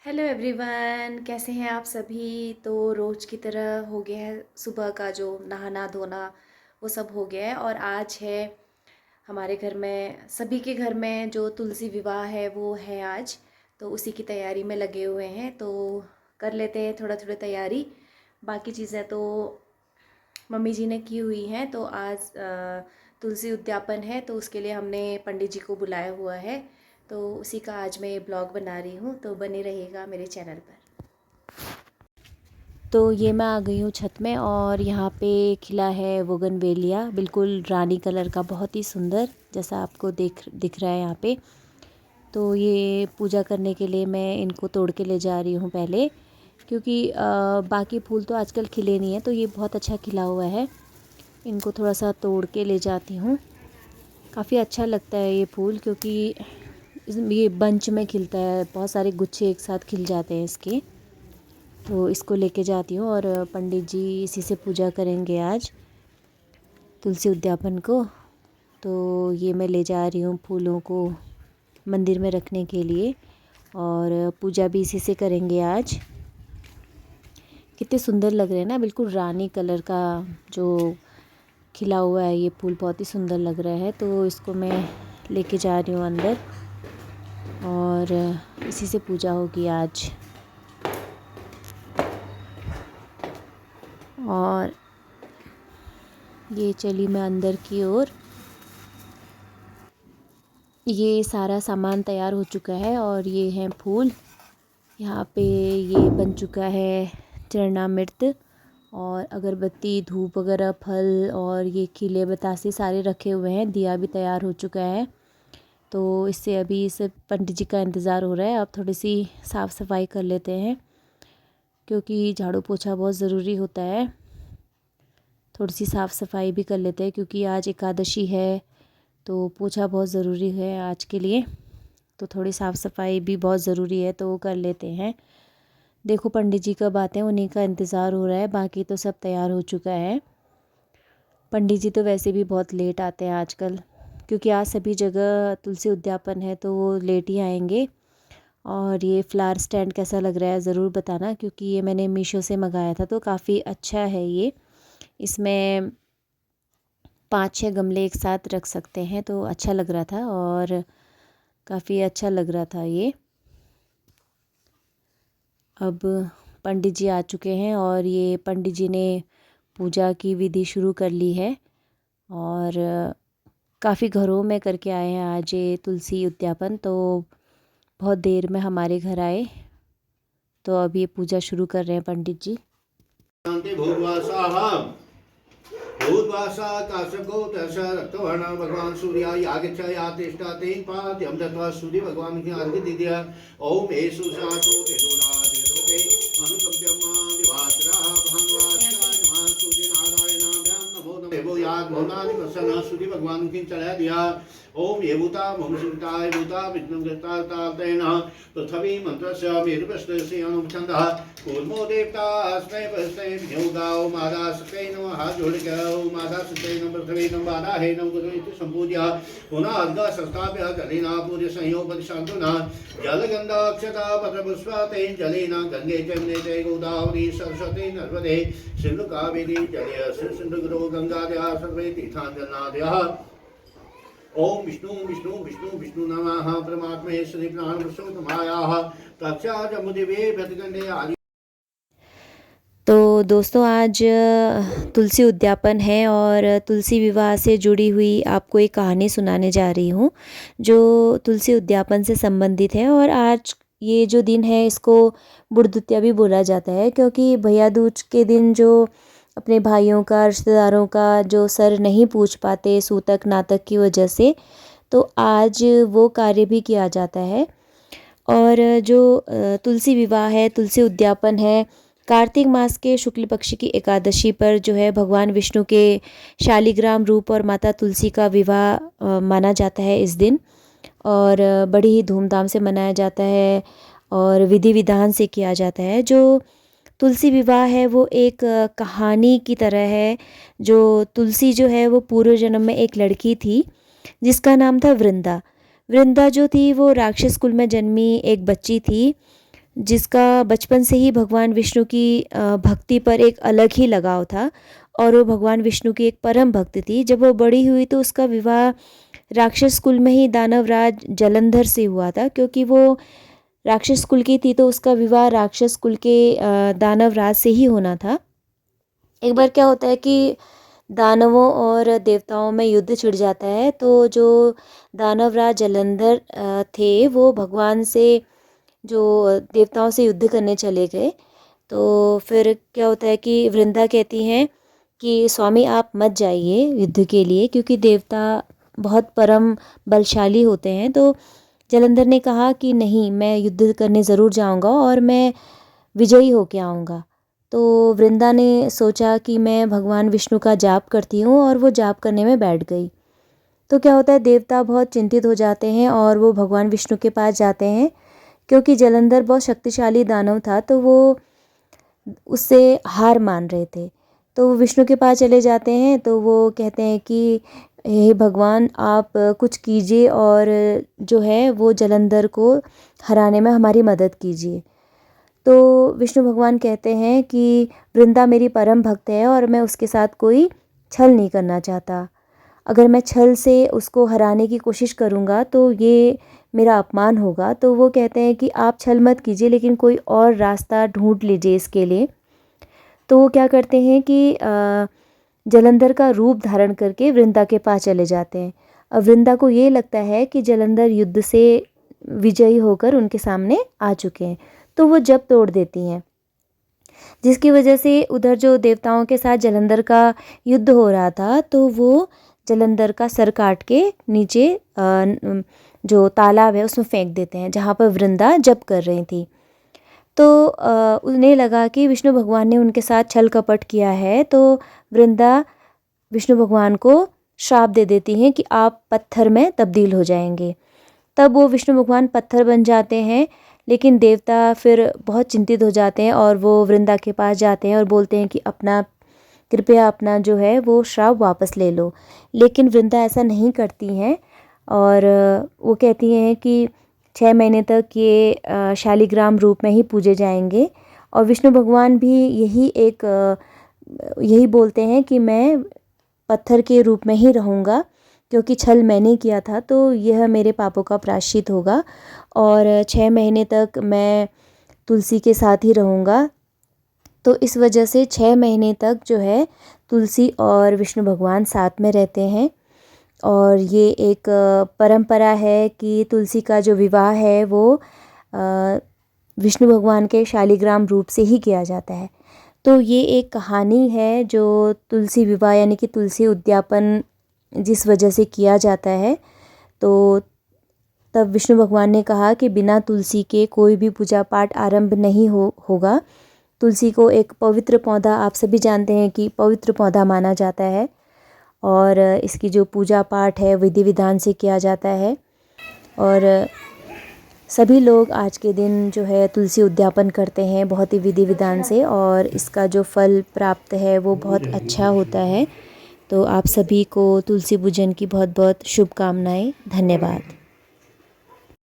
Hello everyone, कैसे हैं आप सभी। तो रोज़ की तरह हो गया है सुबह का जो नहाना धोना, वो सब हो गया है। और आज है हमारे घर में, सभी के घर में जो तुलसी विवाह है वो है आज। तो उसी की तैयारी में लगे हुए हैं। तो कर लेते हैं थोड़ा थोड़ा तैयारी। बाकी चीज़ें तो मम्मी जी ने की हुई हैं। तो आज तुलसी उद्यापन है, तो उसके लिए हमने पंडित जी को बुलाया हुआ है। तो उसी का आज मैं ब्लॉग बना रही हूँ, तो बने रहिएगा मेरे चैनल पर। तो ये मैं आ गई हूँ छत में, और यहाँ पे खिला है बोगनवेलिया, बिल्कुल रानी कलर का, बहुत ही सुंदर, जैसा आपको दिख रहा है यहाँ पे। तो ये पूजा करने के लिए मैं इनको तोड़ के ले जा रही हूँ पहले, क्योंकि बाकी फूल तो आजकल खिले नहीं हैं। तो ये बहुत अच्छा खिला हुआ है, इनको थोड़ा सा तोड़ के ले जाती हूँ। काफ़ी अच्छा लगता है ये फूल, क्योंकि ये बंच में खिलता है, बहुत सारे गुच्छे एक साथ खिल जाते हैं इसके। तो इसको लेके जाती हूँ, और पंडित जी इसी से पूजा करेंगे आज तुलसी उद्यापन को। तो ये मैं ले जा रही हूँ फूलों को मंदिर में रखने के लिए, और पूजा भी इसी से करेंगे आज। कितने सुंदर लग रहे हैं ना, बिल्कुल रानी कलर का जो खिला हुआ है ये फूल, बहुत ही सुंदर लग रहा है। तो इसको मैं लेके जा रही हूँ अंदर, और इसी से पूजा होगी आज। और ये चली मैं अंदर की ओर। ये सारा सामान तैयार हो चुका है, और ये हैं फूल। यहाँ पे ये बन चुका है चरणामृत, और अगरबत्ती, धूप वगैरह, फल, और ये खिले बतासे सारे रखे हुए हैं। दिया भी तैयार हो चुका है। तो इससे अभी इस पंडित जी का इंतज़ार हो रहा है। अब थोड़ी सी साफ़ सफाई कर लेते हैं, क्योंकि झाड़ू पोछा बहुत ज़रूरी होता है। थोड़ी सी साफ़ सफाई भी कर लेते हैं, क्योंकि आज एकादशी है, तो पोछा बहुत ज़रूरी है आज के लिए। तो थोड़ी साफ़ सफाई भी बहुत ज़रूरी है, तो वो कर लेते हैं। देखो पंडित जी कब आते हैं, उन्हीं का इंतज़ार हो रहा है। बाकी तो सब तैयार हो चुका है। पंडित जी तो वैसे भी बहुत लेट आते हैं आजकल, क्योंकि आज सभी जगह तुलसी उद्यापन है, तो वो लेट ही आएंगे। और ये फ्लावर स्टैंड कैसा लग रहा है ज़रूर बताना, क्योंकि ये मैंने मीशो से मंगाया था, तो काफ़ी अच्छा है ये। इसमें 5-6 गमले एक साथ रख सकते हैं, तो अच्छा लग रहा था, और काफ़ी अच्छा लग रहा था ये। अब पंडित जी आ चुके हैं, और ये पंडित जी ने पूजा की विधि शुरू कर ली है, और काफ़ी घरों में करके आए हैं आज ये तुलसी उद्यापन। तो बहुत देर में हमारे घर आए, तो अब ये पूजा शुरू कर रहे हैं पंडित जी। भूद्वासा काश्यपगोत्रश रक्तवर्ण भगवान सूर्य यागच्छ यातिष्ठा तेन पाद्यं दत्वा सूर्य भगवान की अर्घ्य दीदिया। ओम एषु सातो तेजोला तेजोते अनुकंप्यम दिवाकरः भगवान नमः सूर्य नारायणाभ्यां नमो नमः देवो याग भवनानि प्रसन्न सूर्य भगवान की चढ़ा दिया। ओम ये भूता मम सिंताय भूता विष्णु कृतार्तातेन पृथ्वी मंत्रस्य मेरुपस्तस्य अनुच्छन्दः कूर्मो देवता अस्मै पस्मै न्योगाओ मादा सकै नमः जोड़िकाओ मादा सकै नमः पृथ्वी नमः बाधा हे नमः गुरुइति संपूज्य पुनः अर्घ संस्थाप्य जलेन पूज्य संयोग शांतुना जलगंधा अक्षता पत्रपुष्पा तेन जलेन गंगे जमुने च गोदावरी सरस्वती नर्मदे सिंधु कावेरी जलय सिंधु गुरु गंगाद्यः सर्वे तीर्थांजनाद्यः। ओम विष्णु विष्णु विष्णु विष्णु नमः परमात्मे श्री प्राण पुरुषोत्तमायाः तक्षा जमुदिवे प्रतिगंडे आदि। तो दोस्तों आज तुलसी उद्यापन है, और तुलसी विवाह से जुड़ी हुई आपको एक कहानी सुनाने जा रही हूँ, जो तुलसी उद्यापन से संबंधित है। और आज ये जो दिन है, इसको बुड़दुतिया भी बोला जाता है, क्योंकि भैया दूज के दिन जो अपने भाइयों का, रिश्तेदारों का जो सर नहीं पूछ पाते सूतक नातक की वजह से, तो आज वो कार्य भी किया जाता है। और जो तुलसी विवाह है, तुलसी उद्यापन है, कार्तिक मास के शुक्ल पक्ष की एकादशी पर जो है भगवान विष्णु के शालिग्राम रूप और माता तुलसी का विवाह माना जाता है इस दिन। और बड़ी ही धूमधाम से मनाया जाता है, और विधि विधान से किया जाता है। जो तुलसी विवाह है वो एक कहानी की तरह है। जो तुलसी जो है वो पूर्व जन्म में एक लड़की थी, जिसका नाम था वृंदा। वृंदा जो थी वो राक्षस कुल में जन्मी एक बच्ची थी, जिसका बचपन से ही भगवान विष्णु की भक्ति पर एक अलग ही लगाव था और वो भगवान विष्णु की एक परम भक्त थी। जब वो बड़ी हुई तो उसका विवाह राक्षस कुल में ही दानवराज जलंधर से हुआ था। क्योंकि वो राक्षस कुल की थी तो उसका विवाह राक्षस कुल के दानवराज से ही होना था। एक बार क्या होता है कि दानवों और देवताओं में युद्ध छिड़ जाता है, तो जो दानवराज जलंधर थे वो भगवान से जो देवताओं से युद्ध करने चले गए। तो फिर क्या होता है कि वृंदा कहती हैं कि स्वामी आप मत जाइए युद्ध के लिए, क्योंकि देवता बहुत परम बलशाली होते हैं। तो जलंधर ने कहा कि नहीं, मैं युद्ध करने ज़रूर जाऊंगा और मैं विजयी होके आऊँगा। तो वृंदा ने सोचा कि मैं भगवान विष्णु का जाप करती हूँ और वो जाप करने में बैठ गई। तो क्या होता है, देवता बहुत चिंतित हो जाते हैं और वो भगवान विष्णु के पास जाते हैं। क्योंकि जलंधर बहुत शक्तिशाली दानव था तो वो उससे हार मान रहे थे। तो वो विष्णु के पास चले जाते हैं तो वो कहते हैं कि हे भगवान, आप कुछ कीजिए और जो है वो जलंधर को हराने में हमारी मदद कीजिए। तो विष्णु भगवान कहते हैं कि वृंदा मेरी परम भक्त है और मैं उसके साथ कोई छल नहीं करना चाहता। अगर मैं छल से उसको हराने की कोशिश करूँगा तो ये मेरा अपमान होगा। तो वो कहते हैं कि आप छल मत कीजिए, लेकिन कोई और रास्ता ढूंढ लीजिए इसके लिए। तो वो क्या करते हैं कि जलंधर का रूप धारण करके वृंदा के पास चले जाते हैं। अब वृंदा को ये लगता है कि जलंधर युद्ध से विजयी होकर उनके सामने आ चुके हैं, तो वो जप तोड़ देती हैं, जिसकी वजह से उधर जो देवताओं के साथ जलंधर का युद्ध हो रहा था तो वो जलंधर का सर काट के नीचे जो तालाब है उसमें फेंक देते हैं, जहाँ पर वृंदा जप कर रही थी। तो उन्हें लगा कि विष्णु भगवान ने उनके साथ छल कपट किया है। तो वृंदा विष्णु भगवान को श्राप दे देती हैं कि आप पत्थर में तब्दील हो जाएंगे। तब वो विष्णु भगवान पत्थर बन जाते हैं। लेकिन देवता फिर बहुत चिंतित हो जाते हैं और वो वृंदा के पास जाते हैं और बोलते हैं कि कृपया अपना जो है वो श्राप वापस ले लो। लेकिन वृंदा ऐसा नहीं करती हैं और वो कहती हैं कि 6 महीने तक ये शालिग्राम रूप में ही पूजे जाएंगे। और विष्णु भगवान भी यही बोलते हैं कि मैं पत्थर के रूप में ही रहूँगा, क्योंकि छल मैंने किया था तो यह मेरे पापों का प्रायश्चित होगा और 6 महीने तक मैं तुलसी के साथ ही रहूँगा। तो इस वजह से 6 महीने तक जो है तुलसी और विष्णु भगवान साथ में रहते हैं। और ये एक परंपरा है कि तुलसी का जो विवाह है वो विष्णु भगवान के शालिग्राम रूप से ही किया जाता है। तो ये एक कहानी है जो तुलसी विवाह यानी कि तुलसी उद्यापन जिस वजह से किया जाता है। तो तब विष्णु भगवान ने कहा कि बिना तुलसी के कोई भी पूजा पाठ आरंभ नहीं होगा। तुलसी को एक पवित्र पौधा, आप सभी जानते हैं कि पवित्र पौधा माना जाता है और इसकी जो पूजा पाठ है विधि विधान से किया जाता है। और सभी लोग आज के दिन जो है तुलसी उद्यापन करते हैं बहुत ही विधि विधान से, और इसका जो फल प्राप्त है वो बहुत अच्छा होता है। तो आप सभी को तुलसी पूजन की बहुत बहुत शुभकामनाएं। धन्यवाद।